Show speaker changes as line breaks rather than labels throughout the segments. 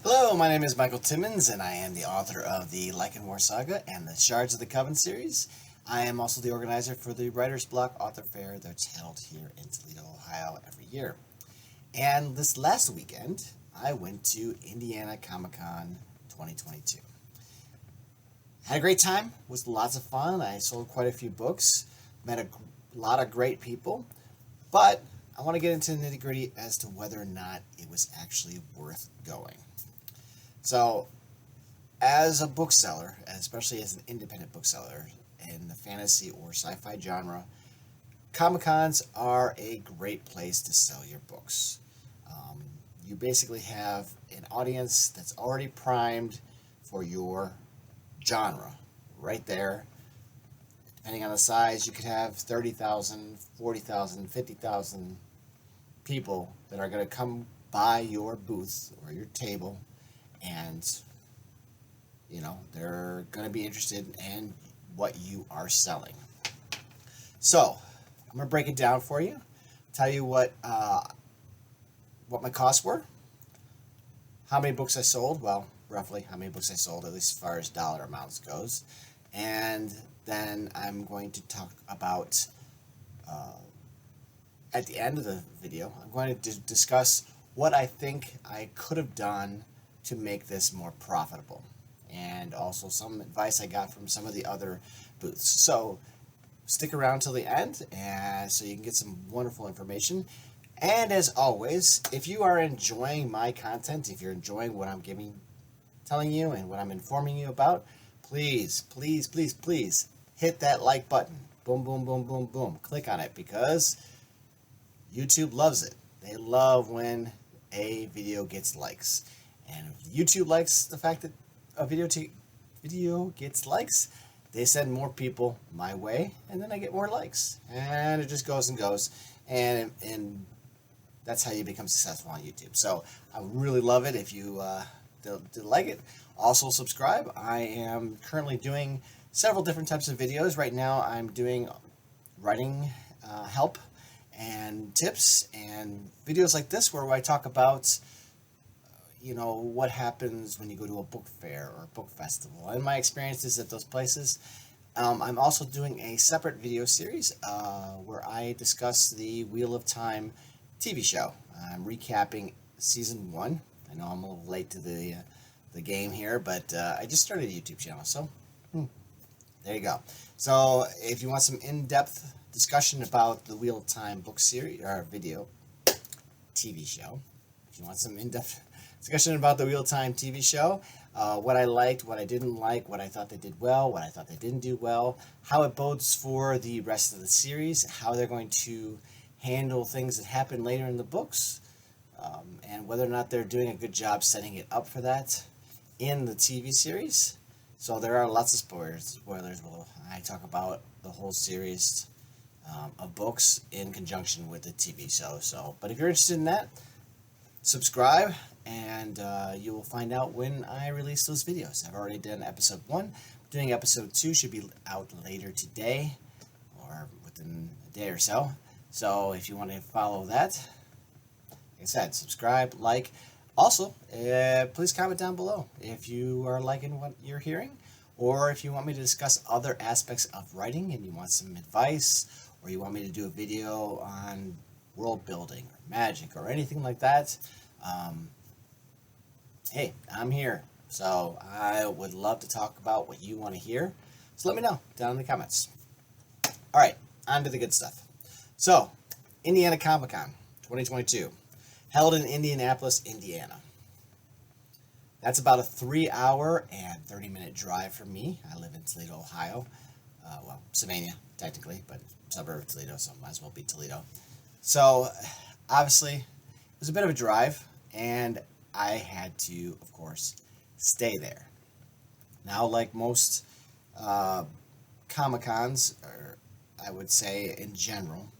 Hello, my name is Michael Timmons, and I am the author of the Lycan War Saga and the Shards of the Coven series. I am also the organizer for the Writer's Block Author Fair that's held here in Toledo, Ohio every year. And this last weekend, I went to Indiana Comic Con 2022. Had a great time, was lots of fun. I sold quite a few books, met a lot of great people, but I want to get into the nitty gritty as to whether or not it was actually worth going. So, as a bookseller, especially as an independent bookseller in the fantasy or sci-fi genre, Comic-Cons are a great place to sell your books. You basically have an audience that's already primed for your genre right there. Depending on the size, you could have 30,000, 40,000, 50,000 people that are going to come by your booth or your table, and they're going to be interested in what you are selling. So I'm going to break it down for you, tell you what my costs were, how many books I sold, well, roughly how many books I sold, at least as far as dollar amounts goes, and then I'm going to talk about at the end of the video, I'm going to discuss what I think I could have done to make this more profitable, and also some advice I got from some of the other booths. So stick around till the end, and so you can get some wonderful information. And as always, if you are enjoying my content, if you're enjoying what I'm telling you and what I'm informing you about, please hit that like button. Boom, boom, boom, boom, boom. Click on it, because YouTube loves it. They love when a video gets likes. And if YouTube likes the fact that a video gets likes, they send more people my way, and then I get more likes. And it just goes and goes. And that's how you become successful on YouTube. So I really love it if you did like it. Also subscribe. I am currently doing several different types of videos. Right now I'm doing writing help and tips, and videos like this where I talk about what happens when you go to a book fair or a book festival and my experiences at those places. I'm also doing a separate video series where I discuss the Wheel of Time TV show. I'm recapping season 1. I know I'm a little late to the game here, but I just started a YouTube channel, so there you go. So if you want some in-depth discussion about the Wheel of Time book series or video TV show, if you want some in-depth discussion about the Wheel of Time TV show, what I liked, what I didn't like, what I thought they did well, what I thought they didn't do well, how it bodes for the rest of the series, how they're going to handle things that happen later in the books, and whether or not they're doing a good job setting it up for that in the TV series. So there are lots of spoilers. Well, I talk about the whole series of books in conjunction with the TV show. But if you're interested in that, subscribe, and you will find out when I release those videos. I've already done episode 1. Doing episode 2 should be out later today or within a day or so. So if you want to follow that, like I said, subscribe, like. Also, please comment down below if you are liking what you're hearing, or if you want me to discuss other aspects of writing and you want some advice, or you want me to do a video on world building or magic or anything like that. Hey, I'm here. So I would love to talk about what you want to hear. So let me know down in the comments. All right, on to the good stuff. So, Indiana Comic Con 2022, held in Indianapolis, Indiana. That's about a 3-hour and 30-minute drive from me. I live in Toledo, Ohio. Well, Savannah, technically, but suburb of Toledo, so might as well be Toledo. So, obviously, it was a bit of a drive, and I had to, of course, stay there. Now, like most Comic-Cons, or I would say in general,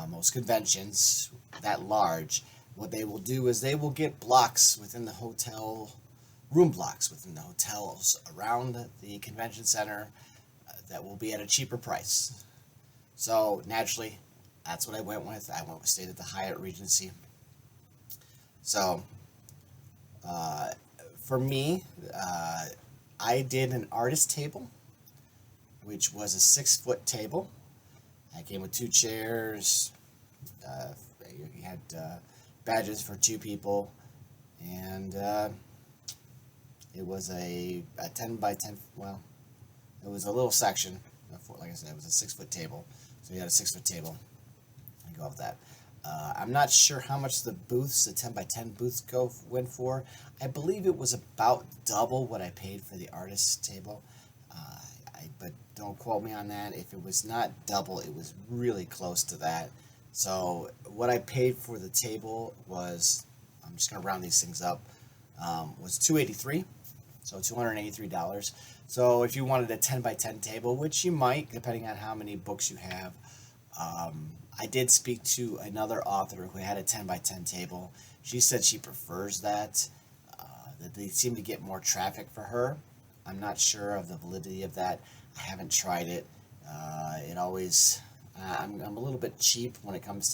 most conventions that large, what they will do is they will get blocks within the hotel, room blocks within the hotels around the convention center that will be at a cheaper price. So naturally, that's what I went with. Stayed at the Hyatt Regency. So for me, I did an artist table, which was a 6-foot table. I came with 2 chairs. You had badges for 2 people, and it was a 10 by 10. Well, it was a little section. Like I said, it was a 6-foot table. So you had a 6-foot table. I go with that. I'm not sure how much the booths, the 10 by 10 booths went for. I believe it was about double what I paid for the artist table. But don't quote me on that. If it was not double, it was really close to that. So what I paid for the table was, I'm just going to round these things up, was $283. So $283. So if you wanted a 10 by 10 table, which you might, depending on how many books you have, I did speak to another author who had a 10 by 10 table. She said she prefers that they seem to get more traffic for her. I'm not sure of the validity of that. I haven't tried it. It always, I'm a little bit cheap when it comes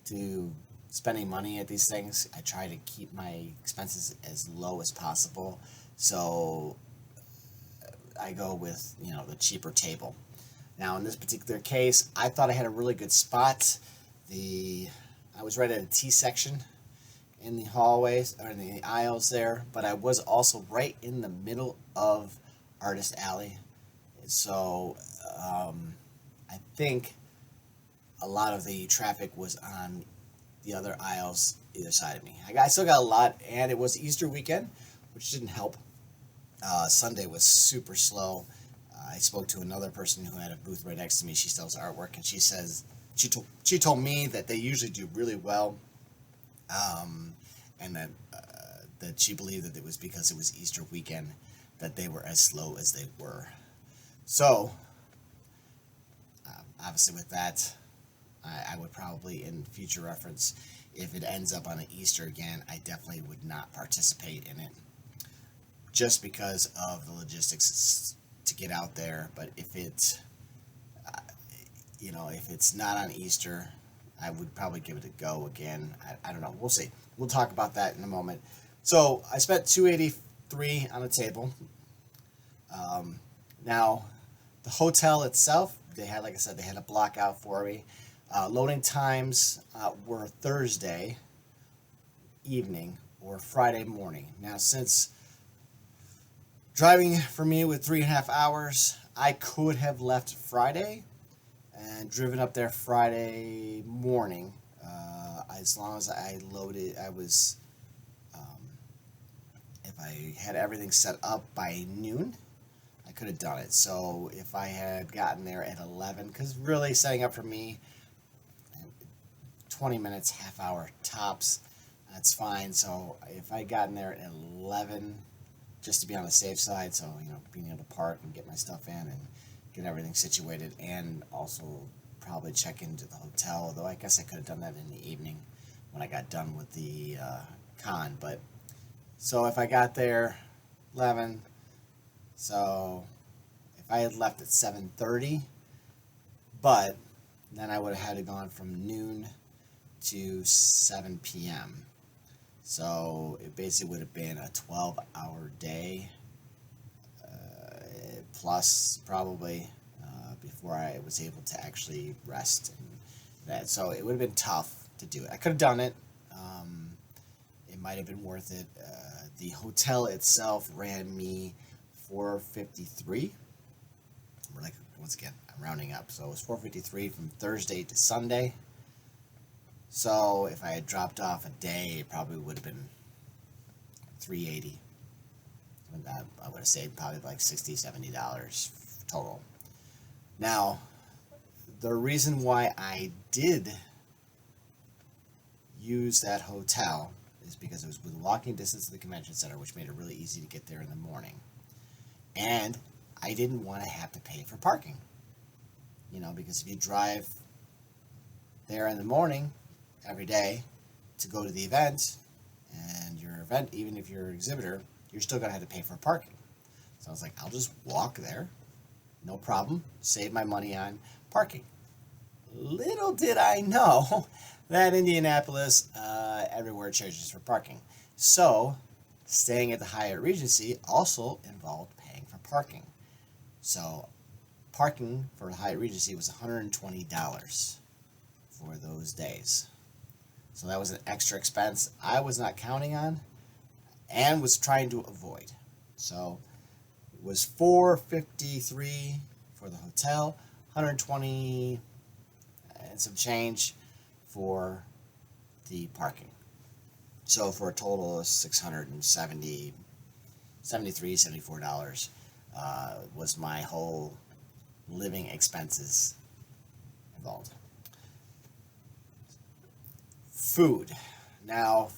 to spending money at these things. I try to keep my expenses as low as possible. So I go with, the cheaper table. Now, in this particular case, I thought I had a really good spot. I was right at a T section in the hallways, or in the aisles there, but I was also right in the middle of Artist Alley. So I think a lot of the traffic was on the other aisles either side of me. I still got a lot, and it was Easter weekend, which didn't help. Sunday was super slow. I spoke to another person who had a booth right next to me. She sells artwork, and she says she told me that they usually do really well, and that she believed that it was because it was Easter weekend that they were as slow as they were. So obviously with that, I would probably, in future reference, if it ends up on an Easter again, I definitely would not participate in it, just because of the logistics to get out there. But if it's if it's not on Easter, I would probably give it a go again. I don't know. We'll see. We'll talk about that in a moment. So I spent $283 on a table. Now, the hotel itself, they had, like I said, they had a block out for me. Loading times were Thursday evening or Friday morning. Now, since driving for me with 3.5 hours, I could have left Friday and driven up there Friday morning. As long as I loaded, if I had everything set up by noon, I could have done it. So if I had gotten there at 11, because really setting up for me, 20 minutes, half hour tops, that's fine. So if I had gotten there at 11, just to be on the safe side, so being able to park and get my stuff in and get everything situated, and also probably check into the hotel, although I guess I could have done that in the evening when I got done with the con. But so if I got there 11, so if I had left at 7:30, but then I would have had to gone from noon to 7 p.m. So it basically would have been a 12-hour day, plus probably, before I was able to actually rest. And that, so it would have been tough to do it. I could have done it. It might have been worth it. The hotel itself ran me $453. Once again, I'm rounding up. So it was $453 from Thursday to Sunday. So if I had dropped off a day, it probably would have been $380. I would have saved probably like $60, $70 total. Now, the reason why I did use that hotel is because it was within walking distance to the convention center, which made it really easy to get there in the morning. And I didn't want to have to pay for parking. Because if you drive there in the morning every day to go to the event, and your event, even if you're an exhibitor, you're still going to have to pay for parking. So I was like, I'll just walk there, no problem, save my money on parking. Little did I know that Indianapolis everywhere charges for parking. So staying at the Hyatt Regency also involved paying for parking. So parking for the Hyatt Regency was $120 for those days. So that was an extra expense I was not counting on and was trying to avoid. So it was $453 for the hotel, 120 and some change for the parking. So for a total of $673, $74 was my whole living expenses involved. Food. Now,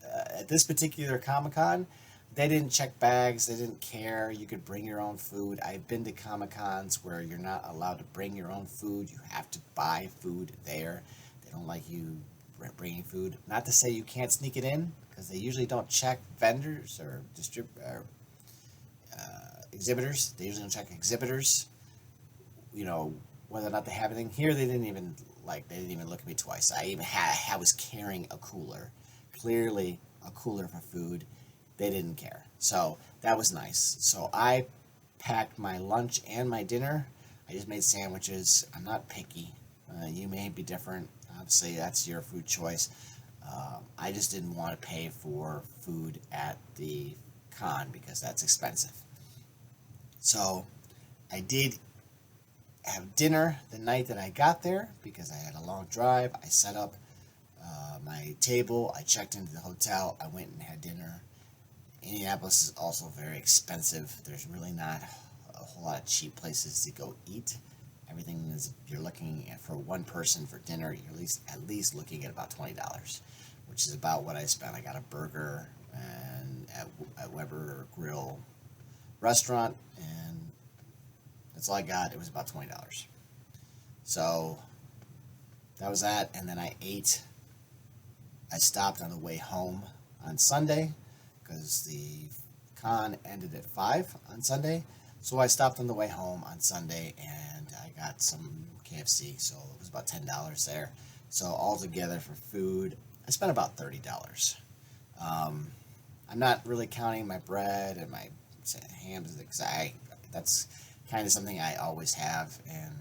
at this particular Comic-Con, they didn't check bags. They didn't care. You could bring your own food. I've been to Comic-Cons where you're not allowed to bring your own food. You have to buy food there. They don't like you bringing food. Not to say you can't sneak it in, because they usually don't check vendors or exhibitors. They usually don't check exhibitors, whether or not they have anything. Here, they didn't even look at me twice. I was carrying a cooler, clearly a cooler for food. They didn't care. So that was nice. So I packed my lunch and my dinner. I just made sandwiches. I'm not picky. You may be different. Obviously, that's your food choice. I just didn't want to pay for food at the con because that's expensive. So I did have dinner the night that I got there because I had a long drive. I set up my table. I checked into the hotel. I went and had dinner. Indianapolis is also very expensive. There's really not a whole lot of cheap places to go eat. Everything is, you're looking at, for one person for dinner, you're at least looking at about $20, which is about what I spent. I got a burger and at Weber Grill restaurant, and that's all I got. It was about $20. So that was that, and then I stopped on the way home on Sunday, because the con ended at 5 on Sunday. So I stopped on the way home on Sunday and I got some KFC, so it was about $10 there. So altogether for food, I spent about $30. I'm not really counting my bread and my hams, because that's kind of something I always have. And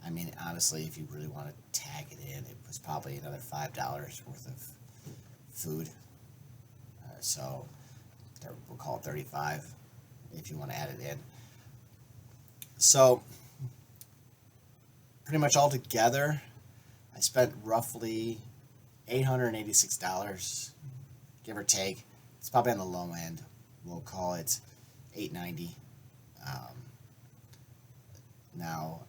I mean, honestly, if you really want to tag it in, it was probably another $5 worth of food. So we'll call it 35 if you want to add it in. So pretty much all together, I spent roughly $886, give or take. It's probably on the low end. We'll call it $890. Now,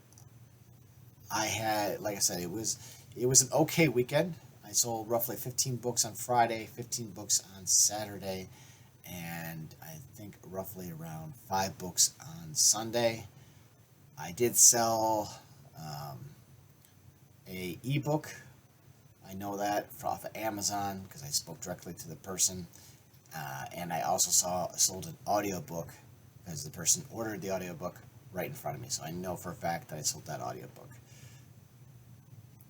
I had, like I said, it was an okay weekend. I sold roughly 15 books on Friday, 15 books on Saturday, and I think roughly around 5 books on Sunday. I did sell a ebook. I know that off of Amazon because I spoke directly to the person, and I also sold an audiobook because the person ordered the audiobook right in front of me, so I know for a fact that I sold that audiobook.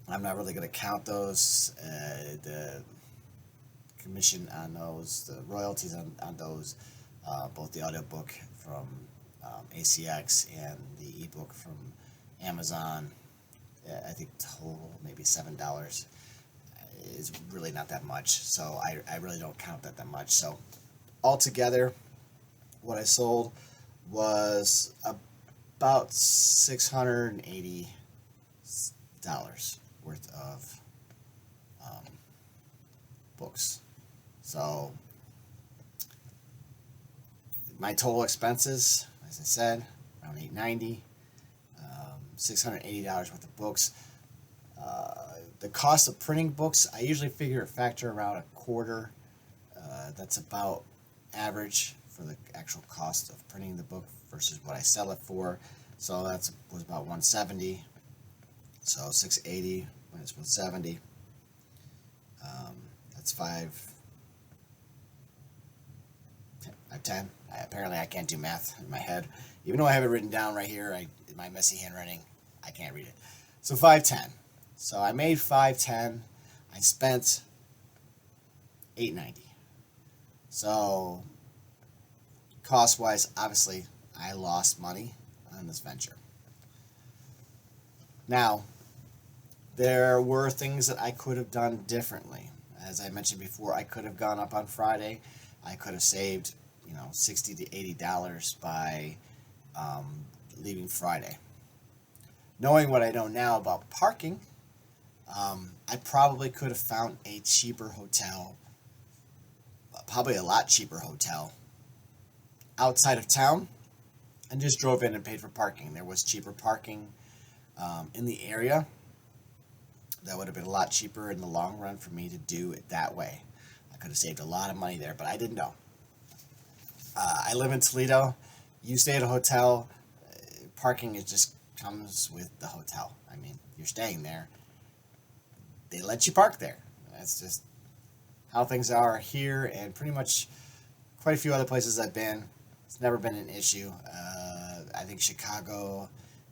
I'm not really going to count those, the commission on those, the royalties on those, both the audiobook from ACX and the ebook from Amazon. I think total maybe $7 is really not that much, so I really don't count that much. So altogether, what I sold was about $680 worth of books. So my total expenses, as I said, around $890, $680 worth of books. The cost of printing books, I usually figure a factor around a quarter. That's about average for the actual cost of printing the book versus what I sell it for. So that was about $170. So 680 minus 170. That's 510. Apparently I can't do math in my head. Even though I have it written down right here, in my messy handwriting, I can't read it. So 510. So I made 510. I spent $890. So cost-wise, obviously, I lost money on this venture. Now, there were things that I could have done differently. As I mentioned before, I could have gone up on Friday. I could have saved, $60 to $80 by leaving Friday. Knowing what I know now about parking, I probably could have found a cheaper hotel, probably a lot cheaper hotel, outside of town, and just drove in and paid for parking. There was cheaper parking in the area. That would have been a lot cheaper in the long run for me to do it that way. I could have saved a lot of money there, but I didn't know. I live in Toledo. You stay at a hotel. Parking is just comes with the hotel. I mean, you're staying there. They let you park there. That's just how things are here, and pretty much quite a few other places I've been. It's never been an issue. I think Chicago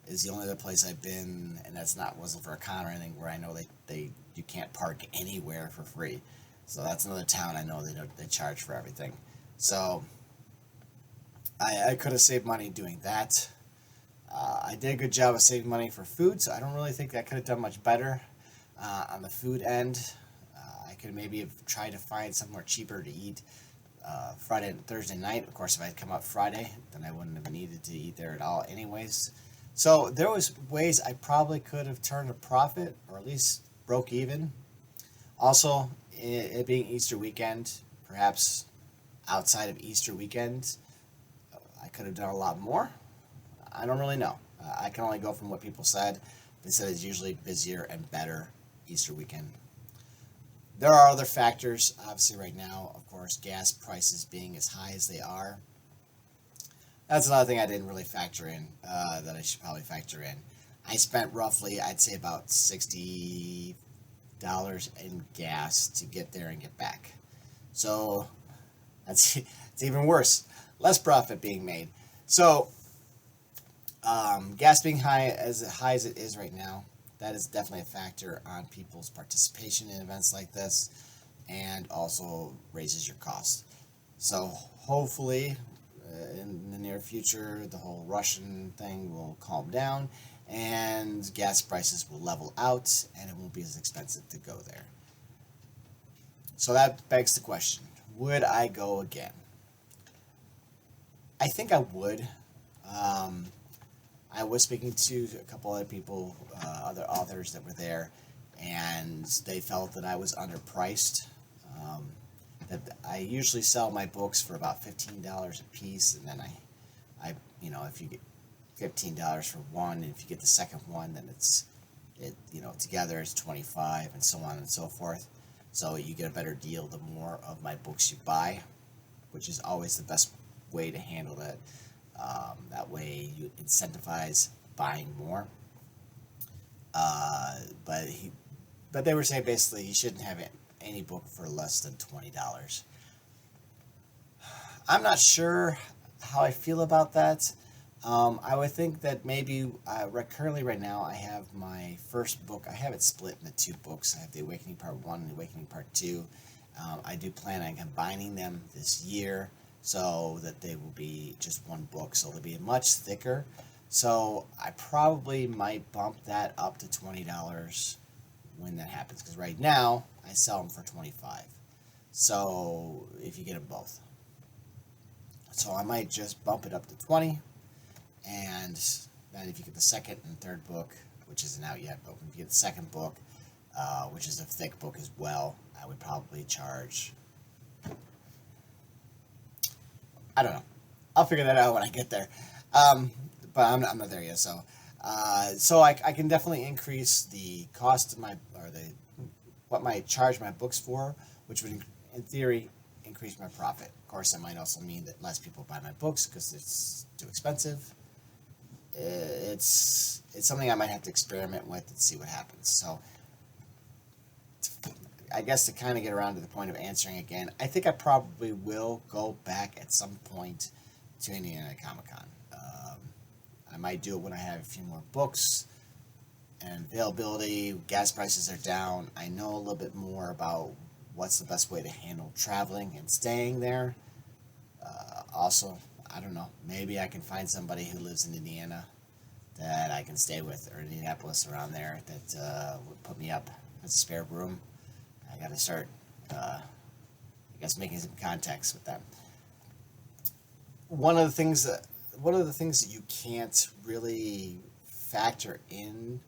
is the only other place I've been, and wasn't for a con or anything, where I know you can't park anywhere for free. So that's another town I know they charge for everything. So I could have saved money doing that. I did a good job of saving money for food, so I don't really think I could have done much better on the food end. I could maybe have tried to find somewhere cheaper to eat Friday and Thursday night. Of course, if I had come up Friday, then I wouldn't have needed to eat there at all anyways. So there was ways I probably could have turned a profit, or at least broke even. Also, it being Easter weekend, perhaps outside of Easter weekend, I could have done a lot more. I don't really know. I can only go from what people said. They said it's usually busier and better Easter weekend. There are other factors, obviously right now, of course, gas prices being as high as they are. That's another thing I didn't really factor in, that I should probably factor in. I spent roughly, I'd say about $60 in gas to get there and get back. So it's even worse. Less profit being made. So gas being high as it is right now, that is definitely a factor on people's participation in events like this, and also raises your costs. So hopefully in the near future, the whole Russian thing will calm down and gas prices will level out and it won't be as expensive to go there. So that begs the question, would I go again? I think I would. I was speaking to a couple other people, other authors that were there, and they felt that I was underpriced. That I usually sell my books for about $15 a piece, and then I if you get $15 for one, and if you get the second one, then together it's $25, and so on and so forth. So you get a better deal the more of my books you buy, which is always the best way to handle that. That way you incentivize buying more. But they were saying basically you shouldn't have any book for less than $20. I'm not sure how I feel about that. I would think that maybe currently right now I have my first book. I have it split into two books. I have The Awakening Part 1 and The Awakening Part 2. I do plan on combining them this year so that they will be just one book. So they'll be much thicker. So I probably might bump that up to $20 when that happens. Because right now I sell them for $25. So if you get them both. So I might just bump it up to $20. And then if you get the second and third book, which isn't out yet, but if you get the second book, which is a thick book as well, I would probably charge, I don't know. I'll figure that out when I get there. But I'm not there yet. So I can definitely increase the cost of what I charge my books for, which would, in theory, increase my profit. Of course, that might also mean that less people buy my books because it's too expensive. It's something I might have to experiment with and see what happens. So I guess to kind of get around to the point of answering again, I think I probably will go back at some point to Indiana Comic-Con. I might do it when I have a few more books and availability, gas prices are down. I know a little bit more about what's the best way to handle traveling and staying there. Also, I don't know, maybe I can find somebody who lives in Indiana that I can stay with, or Indianapolis around there, that would put me up as a spare room. I got to start, I guess, making some contacts with them. One of the things that you can't really factor in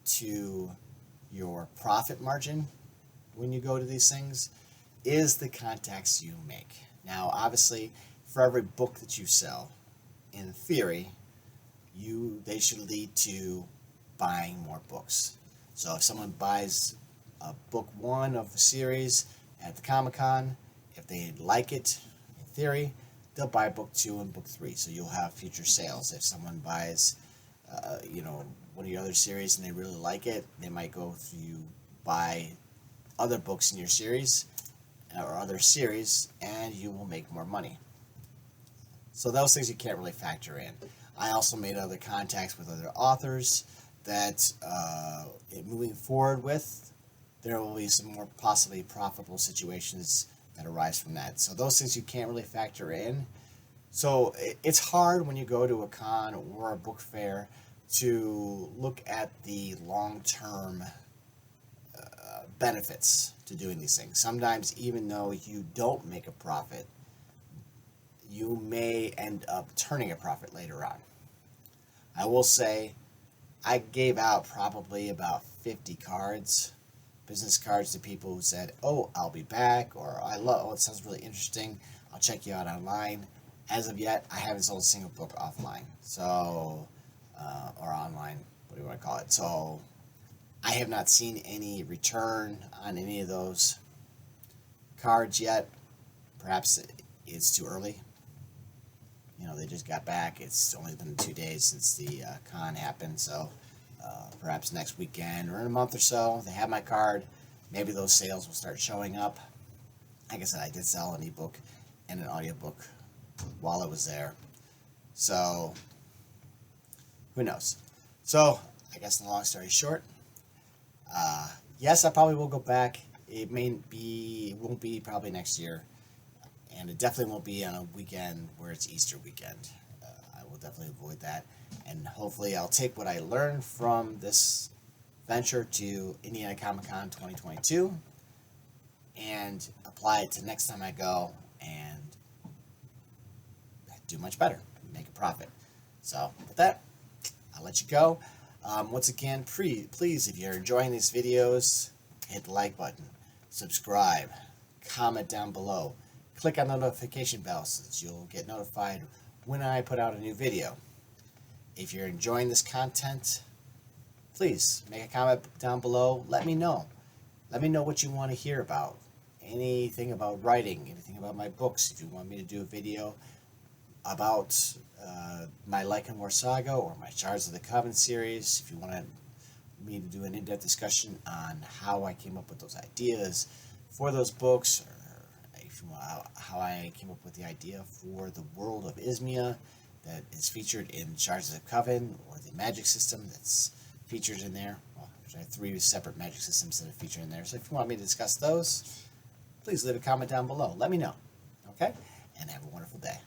to your profit margin when you go to these things is the contacts you make. Now, obviously, for every book that you sell, in theory, they should lead to buying more books. So if someone buys book 1 of the series at the Comic-Con, if they like it, in theory, they'll buy book 2 and book 3. So you'll have future sales. If someone buys, one of your other series and they really like it, they might go to buy other books in your series or other series, and you will make more money. So those things you can't really factor in. I also made other contacts with other authors that moving forward with, there will be some more possibly profitable situations that arise from that. So those things you can't really factor in. So it's hard when you go to a con or a book fair to look at the long-term benefits to doing these things. Sometimes, even though you don't make a profit, you may end up turning a profit later on. I will say I gave out probably about 50 cards, business cards, to people who said, "Oh, I'll be back," or it sounds really interesting, I'll check you out online. As of yet, I haven't sold a single book offline, so or online, what do you want to call it? So I have not seen any return on any of those cards yet. Perhaps it's too early. They just got back. It's only been 2 days since the con happened, so perhaps next weekend or in a month or so, they have my card. Maybe those sales will start showing up. Like I said, I did sell an ebook and an audiobook while I was there. So, who knows? So, I guess the long story short, yes, I probably will go back. It won't be probably next year. And it definitely won't be on a weekend where it's Easter weekend. I will definitely avoid that. And hopefully I'll take what I learned from this venture to Indiana Comic-Con 2022 and apply it to next time I go and do much better, make a profit. So with that, I'll let you go. Once again, please, if you're enjoying these videos, hit the like button, subscribe, comment down below. Click on the notification bell so that you'll get notified when I put out a new video. If you're enjoying this content, please make a comment down below. Let me know. Let me know what you want to hear about. Anything about writing, anything about my books. If you want me to do a video about my Lycan War Saga or my Shards of the Coven series, if you want me to do an in-depth discussion on how I came up with those ideas for those books, or how I came up with the idea for the world of Izmia that is featured in Shards of the Coven, or the magic system that's featured in there. Well, there's 3 separate magic systems that are featured in there. So if you want me to discuss those, please leave a comment down below. Let me know. Okay? And have a wonderful day.